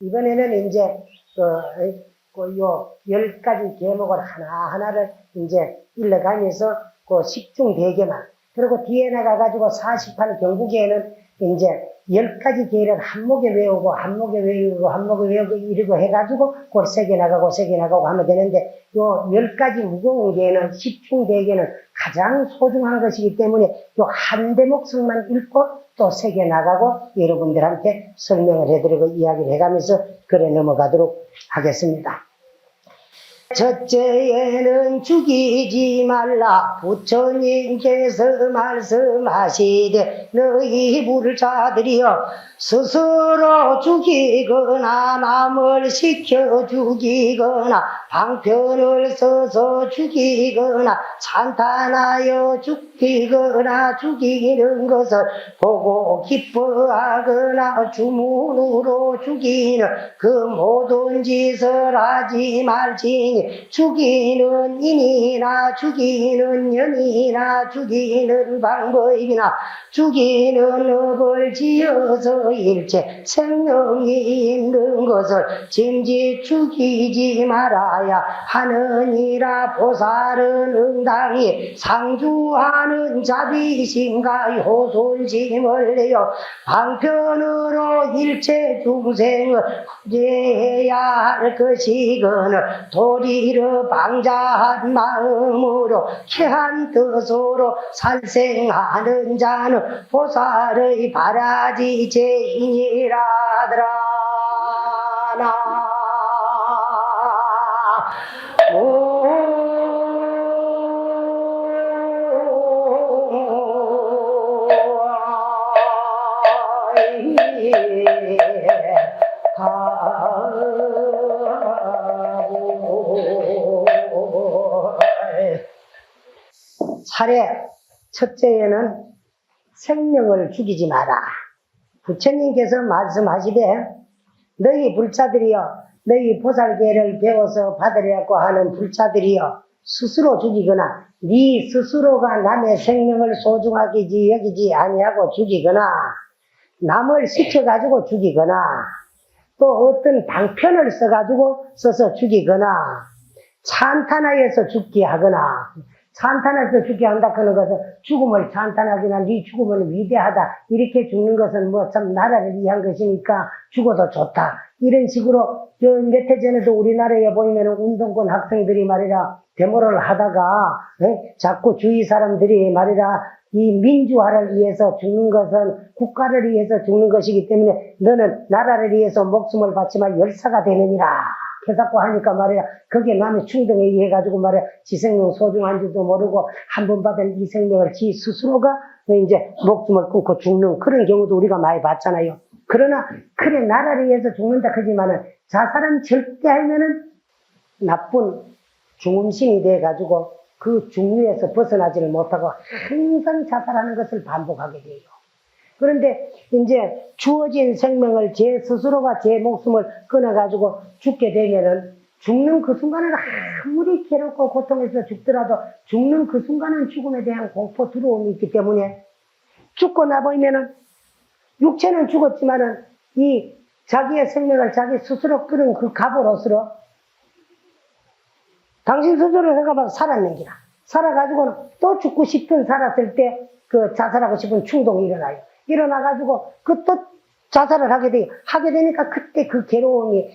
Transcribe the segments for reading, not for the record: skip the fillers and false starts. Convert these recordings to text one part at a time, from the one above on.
이번에는 이제, 요 10가지 계목을 하나하나를 이제 일러가면서 그 10중 대계만, 그리고 뒤에 나가가지고 48 경국에는 이제 10가지 계를 한 목에 외우고, 한 목에 외우고, 이러고 해가지고, 그걸 3개 나가고, 3개 나가고 하면 되는데, 요 10가지 무거운 계는, 10중 대계는 가장 소중한 것이기 때문에, 요 한 대목씩만 읽고, 또 3개 나가고, 여러분들한테 설명을 해드리고, 이야기를 해가면서, 그래 넘어가도록 하겠습니다. 첫째에는 죽이지 말라. 부처님께서 말씀하시되 너희 불자들이여 스스로 죽이거나 남을 시켜 죽이거나 방편을 써서 죽이거나 찬탄하여 죽이거나 죽이는 것을 보고 기뻐하거나 주문으로 죽이는 그 모든 짓을 하지 말지니 죽이는 인이나 죽이는 년이나 죽이는 방법이나 죽이는 업을 지어서 일체 생명이 있는 것을 짐짓 죽이지 말아야 하느니라. 보살은 응당히 상주하는 자비심과 효술심을 내어 방편으로 일체 중생을 구제해야 할 것이거늘 도리를 방자한 마음으로 쾌한 뜻으로 살생하는 자는 보살의 바라지 제인이라더라. 차례 첫째에는 생명을 죽이지 마라. 부처님께서 말씀하시되 너희 불자들이여, 너희 보살계를 배워서 받으려고 하는 불자들이여, 스스로 죽이거나 네 스스로가 남의 생명을 소중하게 여기지 아니하고 죽이거나 남을 시켜가지고 죽이거나 또 어떤 방편을 써서 죽이거나 찬탄하여서 죽게 하거나, 찬탄해서 죽게 한다 그런 것은 죽음을 찬탄하기나 네 죽음은 위대하다 이렇게 죽는 것은 뭐 참 나라를 위한 것이니까 죽어도 좋다 이런 식으로 몇 해 전에도 우리나라에 보이면 운동권 학생들이 말이라 데모를 하다가 자꾸 주위 사람들이 말이라 이 민주화를 위해서 죽는 것은 국가를 위해서 죽는 것이기 때문에 너는 나라를 위해서 목숨을 바치면 열사가 되느니라 해갖고 하니까 말이야, 그게 남의 충동에 의해가지고 말이야, 지 생명 소중한지도 모르고, 한 번 받은 이 생명을 지 스스로가 이제 목숨을 끊고 죽는 그런 경우도 우리가 많이 봤잖아요. 그러나, 그래, 나라를 위해서 죽는다 하지만은, 자살은 절대 하면은 나쁜 중음신이 돼가지고, 그 중류에서 벗어나지를 못하고, 항상 자살하는 것을 반복하게 돼요. 그런데 이제 주어진 생명을 제 스스로가 제 목숨을 끊어가지고 죽게 되면은 죽는 그 순간은 아무리 괴롭고 고통해서 죽더라도 죽는 그 순간은 죽음에 대한 공포 두려움이 있기 때문에 죽고 나보면은 육체는 죽었지만은 이 자기의 생명을 자기 스스로 끊은 그 값으로서 당신 스스로 생각하면 살았는 기라. 살아가지고는 또 죽고 싶은 살았을 때 그 자살하고 싶은 충동이 일어나요. 일어나가지고 그 또 자살을 하게 되니까 그때 그 괴로움이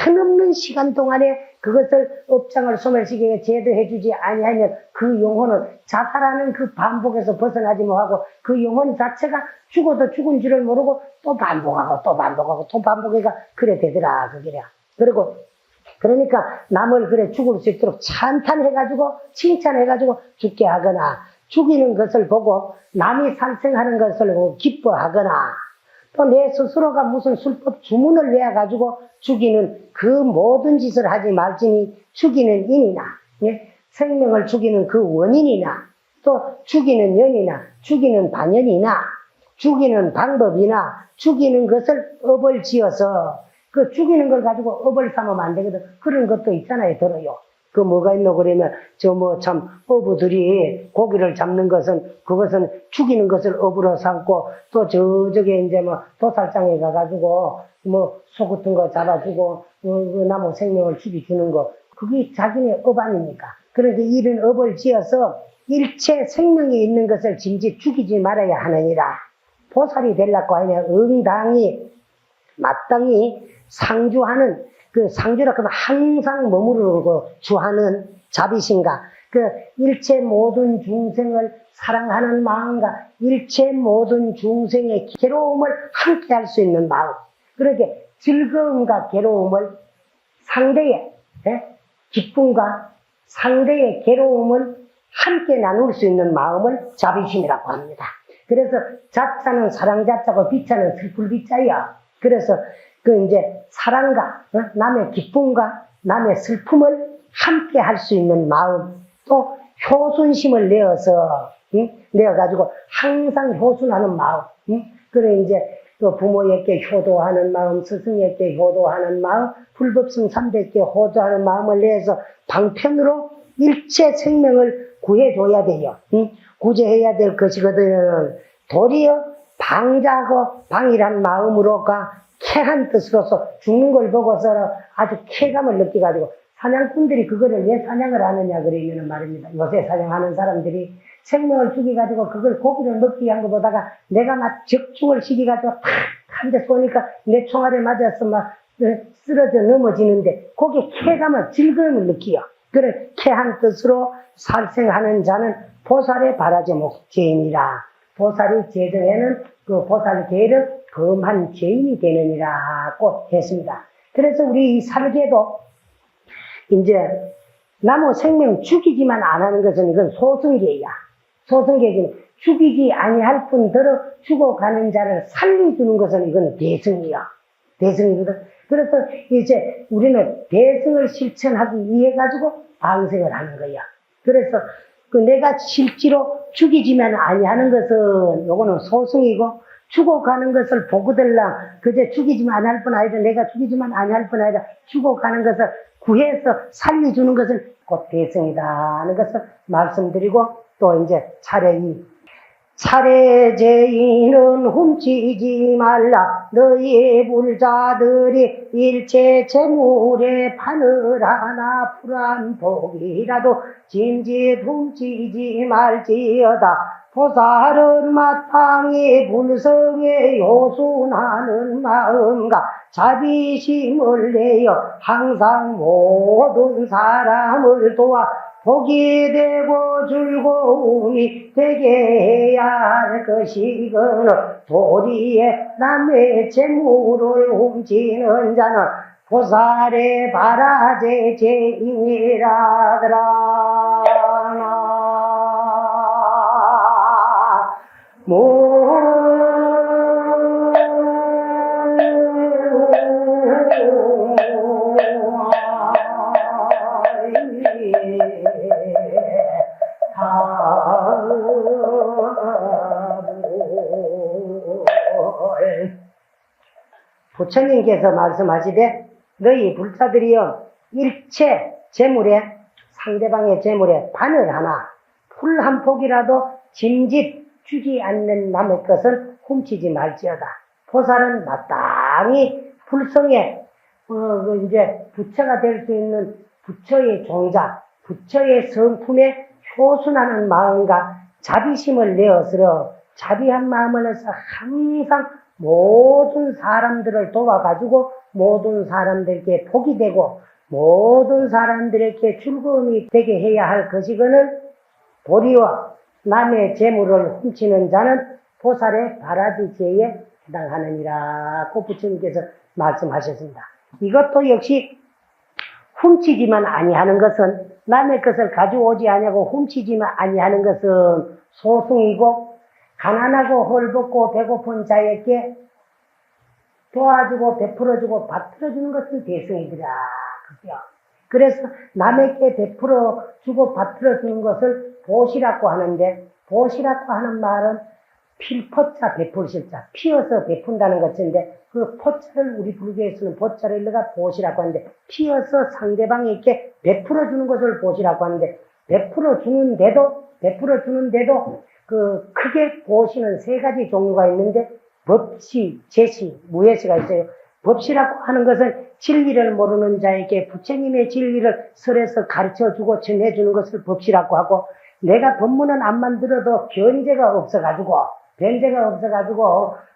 한없는 시간 동안에 그것을 업장을 소멸시키게 제도해주지 아니하면 그 영혼은 자살하는 그 반복에서 벗어나지 못하고 그 영혼 자체가 죽어도 죽은 줄을 모르고 또 반복하고 또 반복하고 또 반복해가 그래 되더라 그게라. 그리고 그러니까 남을 그래 죽을 수 있도록 찬탄해가지고 칭찬해가지고 죽게 하거나 죽이는 것을 보고 남이 살생하는 것을 보고 기뻐하거나 또 내 스스로가 무슨 술법 주문을 내어가지고 죽이는 그 모든 짓을 하지 말지니 죽이는 인이나 생명을 죽이는 그 원인이나 또 죽이는 년이나 죽이는 반연이나 죽이는 방법이나 죽이는 것을 업을 지어서 그 죽이는 걸 가지고 업을 삼으면 안 되거든. 그런 것도 있잖아요. 들어요. 그 뭐가 있노 그러면 저 뭐 참 어부들이 고기를 잡는 것은 그것은 죽이는 것을 어부로 삼고 또 저쪽에 이제 뭐 도살장에 가가지고 뭐 소 같은 거 잡아주고 그 나무 생명을 죽여주는 거 그게 자기네 업 아닙니까? 그런데 이런 업을 지어서 일체 생명이 있는 것을 짐짓 죽이지 말아야 하느니라. 보살이 되려고 하냐 응당이 마땅히 상주하는 그 상주라 그러면 항상 머무르고 주하는 자비신가 그 일체 모든 중생을 사랑하는 마음과 일체 모든 중생의 괴로움을 함께 할 수 있는 마음 그렇게 즐거움과 괴로움을 상대의 기쁨과 상대의 괴로움을 함께 나눌 수 있는 마음을 자비심이라고 합니다. 그래서 자자는 사랑 자자고 비자는 슬플 비자야. 그래서 그 이제 사랑과 남의 기쁨과 남의 슬픔을 함께 할 수 있는 마음 또 효순심을 내어가지고 항상 효순하는 마음 그래 이제 또 부모에게 효도하는 마음 스승에게 효도하는 마음 불법성 300개 효도하는 마음을 내서 방편으로 일체 생명을 구해줘야 돼요. 구제해야 될 것이거든. 도리어 방자고 방이란 마음으로가 쾌한 뜻으로서 죽는 걸 보고서 아주 쾌감을 느껴가지고 사냥꾼들이 그거를 왜 사냥을 하느냐 그러면 말입니다. 요새 사냥하는 사람들이 생명을 죽여가지고 그걸 고기를 먹기 위한 것보다가 내가 막 적중을 시켜가지고 탁 한 대 쏘니까 내 총알에 맞아서 막 쓰러져 넘어지는데 거기에 쾌감을 즐거움을 느끼요. 그래 쾌한 뜻으로 살생하는 자는 보살의 바라제목 죄인이라. 보살이 제정에는 그 보살 죄를 범한 죄인이 되느니라고 했습니다. 그래서 우리 이 살계도 이제 나무 생명 죽이지만 안 하는 것은 이건 소승계야. 소승계지만 죽이지 아니할 뿐더러 죽어가는 자를 살려주는 것은 이건 대승이야. 대승이거든. 그래서 이제 우리는 대승을 실천하기 위해 가지고 방생을 하는 거야. 그래서 그 내가 실제로 죽이지만 아니하는 것은 요거는 소승이고 죽어가는 것을 보고들라 그저 죽이지만 안 할 뿐 아니라 내가 죽이지만 아니할 뿐 아니라 죽어가는 것을 구해서 살려주는 것은 곧 대승이다 하는 것을 말씀드리고 또 이제 차례 죄인은 훔치지 말라. 너희의 불자들이 일체 재물에 판을 하나 풀한 복이라도 짐짓 훔치지 말지어다. 보살은 마땅히 불성에 요순하는 마음과 자비심을 내어 항상 모든 사람을 도와 복이 되고 즐거움이 되게 해야 할 것이거늘 도리에 남의 재물을 훔치는 자는 보살의 바라제 죄인이라더라. 부처님께서 말씀하시되 너희 불자들이여 일체 재물에 상대방의 재물에 바늘 하나 풀 한 폭이라도 짐짓 주지 않는 남의 것을 훔치지 말지어다. 보살은 마땅히 불성에 이제 부처가 될 수 있는 부처의 종자, 부처의 성품에 효순하는 마음과 자비심을 내어서 자비한 마음을 해서 항상 모든 사람들을 도와가지고 모든 사람들에게 복이 되고 모든 사람들에게 즐거움이 되게 해야 할 것이거늘 도리와 남의 재물을 훔치는 자는 보살의 바라지죄에 해당하느니라고 부처님께서 말씀하셨습니다. 이것도 역시 훔치지만 아니하는 것은 남의 것을 가져오지 아니하고 훔치지만 아니하는 것은 소승이고 가난하고 헐벗고 배고픈 자에게 도와주고 베풀어주고 받들어주는 것은 대승이더라. 그죠? 그래서 남에게 베풀어주고 받들어주는 것을 보시라고 하는데 보시라고 하는 말은 필포자 베풀실자, 피어서 베푼다는 것인데, 그 포자를 우리 불교에서는 보자를 일러가 보시라고 하는데, 피어서 상대방에게 베풀어 주는 것을 보시라고 하는데, 베풀어 주는데도 그 크게 보시는 세 가지 종류가 있는데, 법시, 제시, 무예시가 있어요. 법시라고 하는 것은 진리를 모르는 자에게 부처님의 진리를 설에서 가르쳐주고 전해주는 것을 법시라고 하고, 내가 법문은 안 만들어도 변제가 없어가지고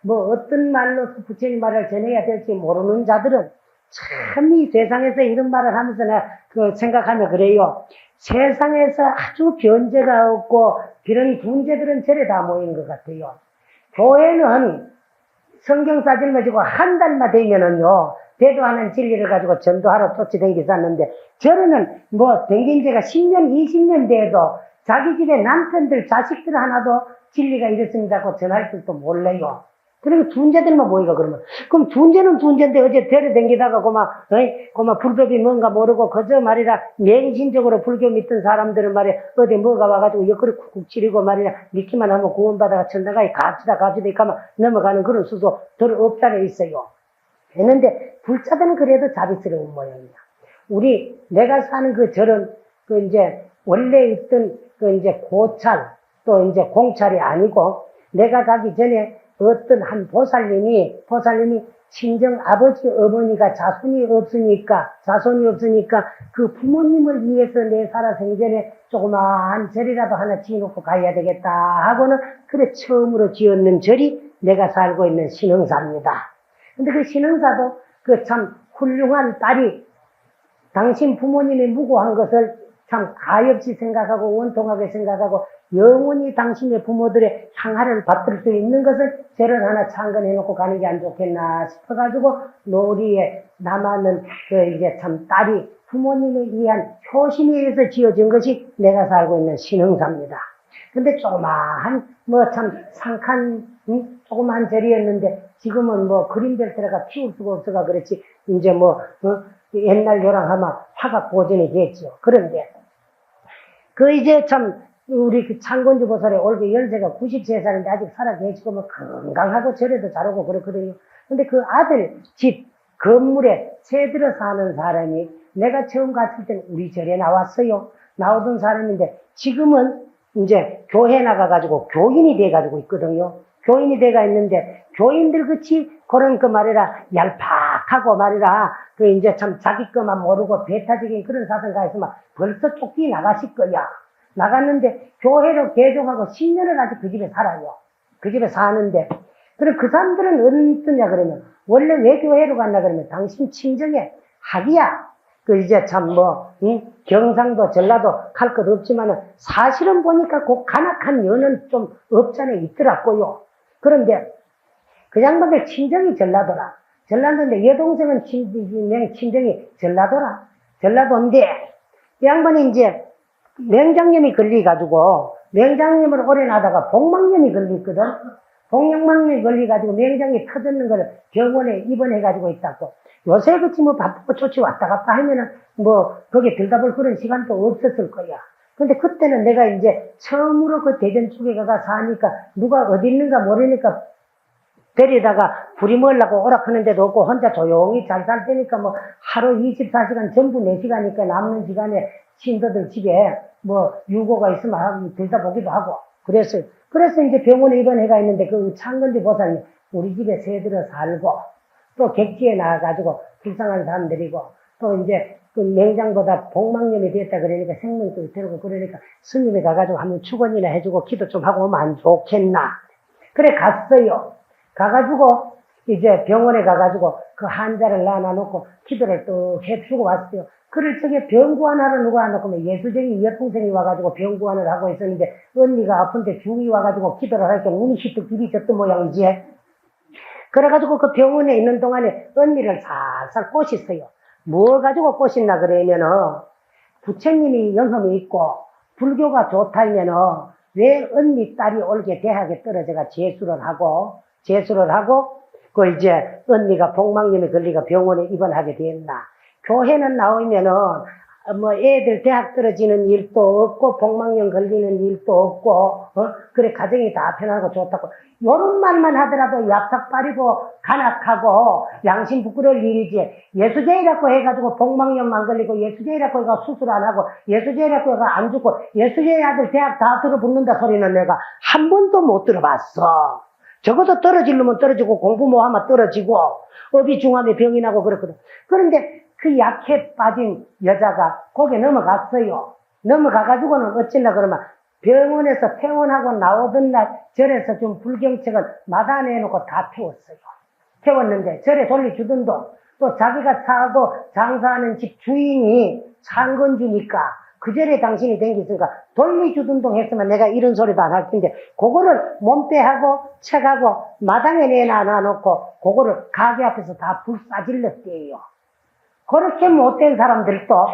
뭐 어떤 말로 부처님 말을 전해야 될지 모르는 자들은 참 이 세상에서 이런 말을 하면서 내가 생각하면 그래요. 세상에서 아주 변제가 없고 그런 분제들은 절에 다 모인 것 같아요. 교회는 성경사 짊어지고 한 달만 되면은요, 대도하는 진리를 가지고 전도하러 쫓아다니겠었는데, 절에는 뭐 댕긴 지가 10년, 20년 돼도 자기 집에 남편들, 자식들 하나도 진리가 이렇습니다고 전할 줄도 몰라요. 그리고 둔제들만 모이고 그러면. 그럼 둔제는 둔제인데 어제 데려댕기다가 고마 불법이 뭔가 모르고 그저 말이라 맹신적으로 불교 믿던 사람들은 말이야 어디 뭐가 와가지고 옆구리 쿡쿡 찌르고 말이야 믿기만 하면 구원받아가 천당가에 갑시다 이까만 넘어가는 그런 수도 덜 없다는 있어요. 했는데 불자들은 그래도 자비스러운 모양이야. 내가 사는 그 절은 이제 원래 있던 이제 고찰 또 이제 공찰이 아니고 내가 가기 전에 어떤 한 보살님이 친정 아버지 어머니가 자손이 없으니까 그 부모님을 위해서 내 살아 생전에 조그마한 절이라도 하나 지어놓고 가야 되겠다 하고는 그래 처음으로 지었는 절이 내가 살고 있는 신흥사입니다. 근데 그 신흥사도 그 참 훌륭한 딸이 당신 부모님이 무고한 것을 참 가엾이 생각하고 원통하게 생각하고 영원히 당신의 부모들의 향하를 받들 수 있는 것을 절을 하나 창건해놓고 가는 게 안 좋겠나 싶어가지고 놀이에 남아는 이제 참 딸이 부모님에 의한 효심에 의해서 지어진 것이 내가 살고 있는 신흥사입니다. 근데 조그마한 참 상칸 조그마한 절이었는데 지금은 그림별 들어가 피울 수가 없어가 그렇지 이제 옛날 요랑하면 화각 보존이 됐죠. 그런데 이제 참 우리 그 창건주 보살의 올해 연세가 93살인데 아직 살아 계시고 건강하고 절에도 잘하고 그렇거든요. 근데 그 아들 집 건물에 새들어 사는 사람이 내가 처음 갔을 때는 우리 절에 나왔어요. 나오던 사람인데 지금은 이제 교회 나가가지고 교인이 돼가지고 있거든요. 교인이 돼가 있는데 교인들 그치 그런 말이라 얄팍하고 말이라 이제 참 자기 것만 모르고 배타적인 그런 사상가 있으면 벌써 쫓기 나가실 거야. 나갔는데 교회로 개종하고 10년을 아직 그 집에 살아요. 그 집에 사는데 그럼 그 사람들은 어떠냐 그러면 원래 왜 교회로 갔나 그러면 당신 친정에 학이야. 이제 참 경상도 전라도 갈 것 없지만은 사실은 보니까 그 간악한 여는 좀 없잖아 있더라고요. 그런데 그 양반들 친정이 전라도인데 여동생은 친정이 전라도인데 이 양반이 이제 맹장염이 걸려가지고 맹장염을 오래 나다가 복막염이 걸렸거든. 복막염이 걸려가지고 맹장이 터졌는 걸 병원에 입원해가지고 있다고. 요새 그치 바쁘고 좋지 왔다 갔다 하면은 거기에 들다볼 그런 시간도 없었을 거야. 근데 그때는 내가 이제 처음으로 그 대전 쪽에 가가 사니까 누가 어디 있는가 모르니까 데리다가 불이 멀라고 오락하는 데도 없고 혼자 조용히 잘 살 때니까 하루 24시간 전부 4시간이니까 남는 시간에 신도들 집에 유고가 있으면 들다보기도 하고 그래서 이제 병원에 입원해가 있는데 그 창건지 보살님 우리 집에 새들어 살고 또 객지에 나와가지고 불쌍한 사람들이고 또 이제 그 맹장보다 복막염이 됐다 그러니까 생명도 들고 그러니까 스님이 가가지고 한번 축원이나 해주고 기도 좀 하고 오면 안 좋겠나. 그래 갔어요. 가가지고 이제 병원에 가가지고 그 환자를 놔놓고 기도를 또 해주고 왔어요. 그럴 적에 병구안하러 누가 안 놓고 예수쟁이 여동생이 와가지고 병구안을 하고 있었는데 언니가 아픈데 중이 와가지고 기도를 하니까 눈이 휘떡 비비졌던 모양이지. 그래가지고 그 병원에 있는 동안에 언니를 살살 꼬셨어요. 뭐 가지고 꼬셨나 그러면은 부처님이 영험이 있고 불교가 좋다 하면은 왜 언니 딸이 올게 대학에 떨어져가 재수를 하고 그 이제 언니가 복막염에 걸리가 병원에 입원하게 됐나. 교회는 나오면은 뭐 애들 대학 떨어지는 일도 없고 복막염 걸리는 일도 없고 그래 가정이 다 편하고 좋다고 요런 말만 하더라도 얍삭 빠리고 간악하고 양심 부끄러울 일이지 예수제이라고 해가지고 복막염만 걸리고 예수제이라고 해가 수술 안 하고 예수제이라고 해가 안 죽고 예수제이 아들 대학 다 들어붙는다 소리는 내가 한 번도 못 들어봤어. 적어도 떨어지려면 떨어지고 공부 뭐 하면 떨어지고 업이 중함에 병이 나고 그렇거든. 그런데 그 약해 빠진 여자가 거기에 넘어갔어요. 넘어가가지고는 어찌나 그러면 병원에서 퇴원하고 나오던 날 절에서 좀 불경책을 마다내놓고 다 태웠어요. 태웠는데 절에 돌려주던 돈 또 자기가 사고 장사하는 집 주인이 창건주니까 그 절에 당신이 댕기니까 돌려주던 돈 했으면 내가 이런 소리도 안 할 텐데 그거를 몸빼하고 책하고 마당에 내놔놓고 그거를 가게 앞에서 다 불 싸질렀대요. 그렇게 못된 사람들도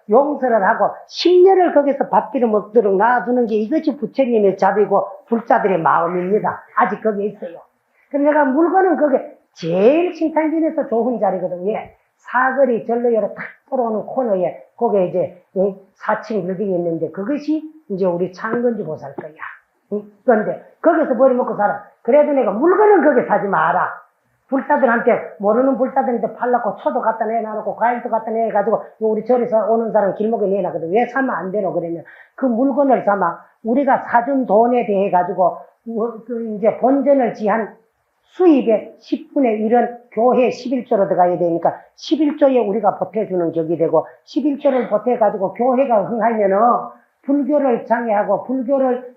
용서를 하고 10년을 거기서 밥기를 먹도록 놔두는 게 이것이 부처님의 자비고 불자들의 마음입니다. 아직 거기에 있어요. 그럼 내가 물건은 그게 제일 신탄진에서 좋은 자리거든요. 사거리 절로여로 탁 들어오는 코너에 거기에 이제 4층 빌딩이 있는데 그것이 이제 우리 창건주 보살 거야. 그런데 거기서 머리 먹고 살아. 그래도 내가 물건은 거기 사지 마라. 불사들한테 모르는 불사들한테 팔라고 초도 갖다 내놔놓고 과일도 갖다 내가지고 우리 절에서 오는 사람 길목에 내놔거든. 왜 사면 안 되노 그러면 그 물건을 사면 우리가 사준 돈에 대해 가지고 이제 본전을 지한 수입의 10분의 1은 교회 11조로 들어가야 되니까 11조에 우리가 보태주는 격이 되고 11조를 보태가지고 교회가 흥하면은 불교를 장애하고 불교를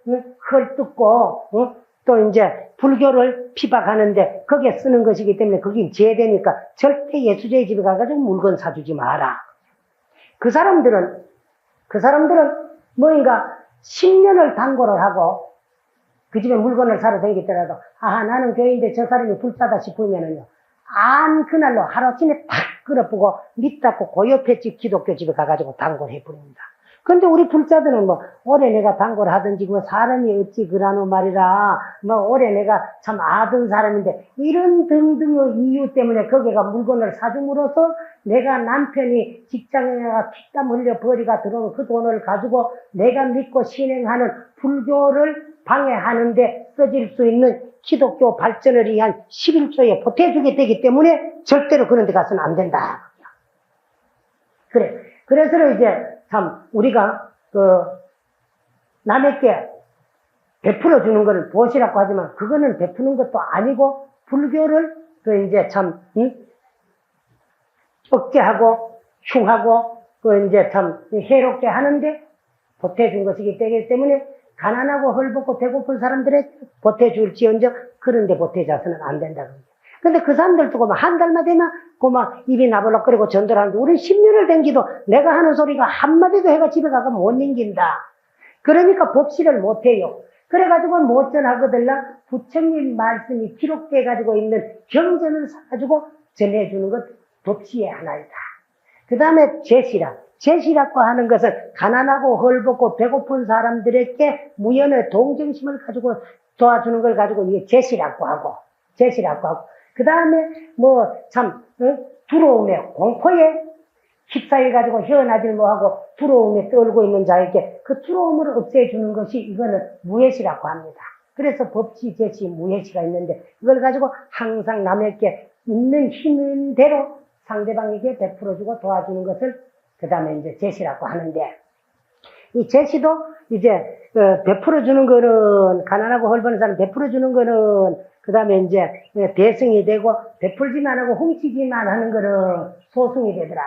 헐뜯고 또 이제 불교를 피박하는데 거기에 쓰는 것이기 때문에 그게 제되니까 절대 예수제의 집에 가가지고 물건 사주지 마라. 그 사람들은 뭐인가 10년을 단골을 하고 그 집에 물건을 사러 다니더라도 나는 교회인데 저 사람이 불사다 싶으면은요 그날로 하루아침에 탁 끌어보고 밑닫고 그 옆에 집 기독교 집에 가가지고 단골해 버립니다. 근데 우리 불자들은 올해 내가 단골 하든지, 사람이 어찌 그러노 말이라, 올해 내가 참 아던 사람인데, 이런 등등의 이유 때문에 거기가 물건을 사줌으로써 내가 남편이 직장에 나가 피땀 흘려 벌이가 들어온 그 돈을 가지고 내가 믿고 신행하는 불교를 방해하는데 써질 수 있는 기독교 발전을 위한 11조에 보태주게 되기 때문에 절대로 그런 데 가서는 안 된다. 그래. 그래서 이제 참 우리가 남에게 베풀어 주는 것을 보시라고 하지만 그거는 베푸는 것도 아니고 불교를 이제 참 억제하고 흉하고 이제 참 해롭게 하는데 보태준 것이기 때문에 가난하고 헐벗고 배고픈 사람들에게 보태줄지언정 그런 데 보태자서는 안 된다고. 근데 그 사람들도 한 달만 되면 입이 나불럭거리고 전도를 하는데 우리 10년을 댕기도 내가 하는 소리가 한마디도 해가 집에 가서 못 넘긴다. 그러니까 법시를 못해요. 그래가지고 못 전하거들라 부처님 말씀이 기록돼 가지고 있는 경전을 사가지고 전해주는 것 법시의 하나이다. 그 다음에 제시라고 하는 것은 가난하고 헐벗고 배고픈 사람들에게 무연의 동정심을 가지고 도와주는 걸 가지고 이게 제시라고 하고 그 다음에 두려움에 공포에 휩싸여가지고 헤어나질 뭐하고 두려움에 떨고 있는 자에게 그 두려움을 없애주는 것이 이거는 무예시라고 합니다. 그래서 법시, 제시, 무예시가 있는데 이걸 가지고 항상 남에게 있는 힘인 대로 상대방에게 베풀어주고 도와주는 것을 그 다음에 이제 제시라고 하는데 이 제시도 이제 베풀어주는 거는 가난하고 헐벗은 사람 베풀어주는 거는 그 다음에 이제 대승이 되고 베풀지만 하고 훔치지만 하는 거는 소승이 되더라.